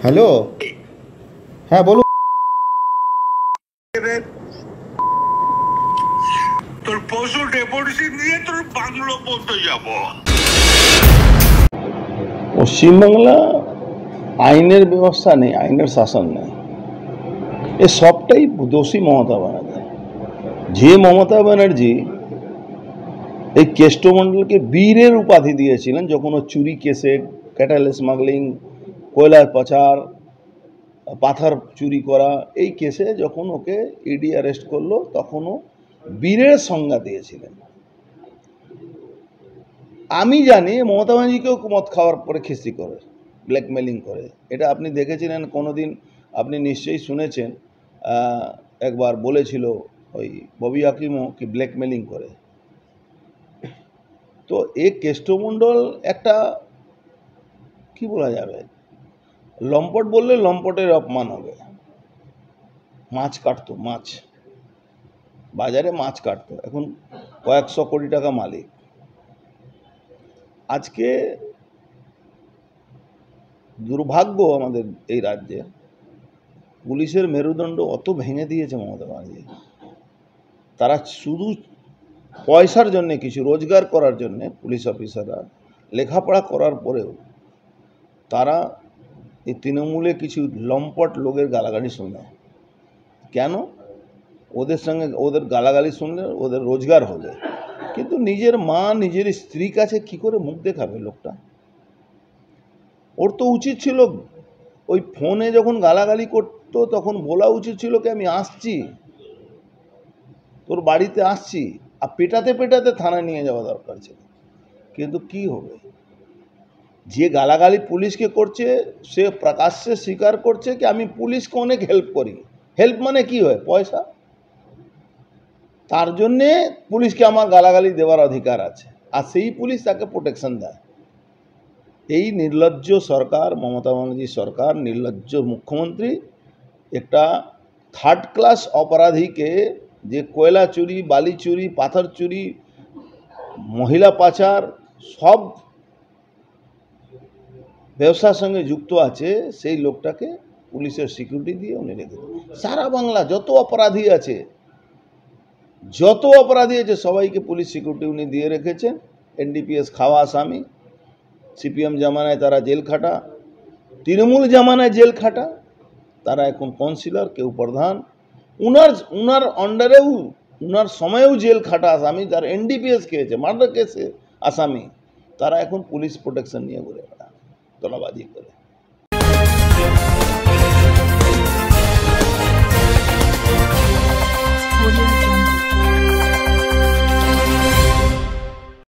Hello, হ্যাঁ বলুন। তোর পশু ডেপুটেশন নিয়ে তোর বাংলো বলতে যাব। পশ্চিমবাংলা আইনের ব্যবস্থা নেই, আইনের শাসন নেই। এ সবটাই দোষী মমতা ব্যানার্জি। যে মমতা ব্যানার্জি এই কেষ্টমণ্ডলকে বীরের উপাধি দিয়েছিলেন যখন ও চুরি কেসে, ক্যাটাল স্মাগলিং, কয়লার পাচার, পাথর চুরি করা এই কেসে যখন ওকে ইডি অ্যারেস্ট করলো তখন ও বীরের সংজ্ঞা দিয়েছিলেন। আমি জানি মমতা ব্যানার্জিকেও মদ খাওয়ার পরে খিস্তি করে, ব্ল্যাকমেলিং করে। এটা আপনি দেখেছিলেন কোনোদিন, আপনি নিশ্চয়ই শুনেছেন, একবার বলেছিল ওই ববি হাকিমও কি ব্ল্যাকমেলিং করে। তো এই কেষ্টমণ্ডল একটা কি বলা যাবে, লম্পট বললে লম্পটের অপমান হবে। মাছ কাটতো, মাছ বাজারে মাছ কাটতো, এখন কয়েকশো কোটি টাকা মালিক। আজকে দুর্ভাগ্য আমাদের এই রাজ্যে, পুলিশের মেরুদণ্ড অত ভেঙে দিয়েছে মমতা ব্যানার্জি। তারা শুধু পয়সার জন্যে, কিছু রোজগার করার জন্যে পুলিশ অফিসাররা লেখাপড়া করার পরেও তারা এই তৃণমূলে কিছু লম্পট লোকের গালাগালি শুনে। কেন? ওদের সঙ্গে ওদের গালাগালি শুনলে ওদের রোজগার হবে, কিন্তু নিজের মা নিজের স্ত্রী কাছে কি করে মুখ দেখাবে লোকটা? ওর তো উচিত ছিল ওই ফোনে যখন গালাগালি করতো তখন বলা উচিত ছিল কি আমি আসছি, তোর বাড়িতে আসছি, আর পেটাতে পেটাতে থানায় নিয়ে যাওয়া দরকার ছিল। কিন্তু কি হবে, যে গালাগালি পুলিশকে করছে সে প্রকাশ্যে স্বীকার করছে কি আমি পুলিশকে অনেক হেল্প করি। হেল্প মানে কি হয়? পয়সা। তার জন্যে পুলিশকে আমার গালাগালি দেওয়ার অধিকার আছে, আর সেই পুলিশ তাকে প্রোটেকশন দেয়। এই নির্লজ্জ সরকার, মমতা ব্যানার্জি সরকার, নির্লজ্জ মুখ্যমন্ত্রী একটা থার্ড ক্লাস অপরাধীকে, যে কয়লা চুরি, বালি চুরি, পাথর চুরি, মহিলা পাচার সব ব্যবসার সঙ্গে যুক্ত আছে, সেই লোকটাকে পুলিশের সিকিউরিটি দিয়ে উনি রেখে দেন। সারা বাংলা যত অপরাধী আছে সবাইকে পুলিশ সিকিউরিটি উনি দিয়ে রেখেছেন। এনডিপিএস খাওয়া আসামি, সিপিএম জামানায় তারা জেল খাটা, তৃণমূল জামানায় জেল খাটা, তারা এখন কাউন্সিলর, কেউ প্রধান, উনার আন্ডারেও উনার সময়েও জেল খাটা আসামি, যার এনডিপিএস খেয়েছে, মার্ডার কেসে আসামি, তারা এখন পুলিশ প্রোটেকশন নিয়ে ঘুরে বেড়ায় তোলাবাজি করে।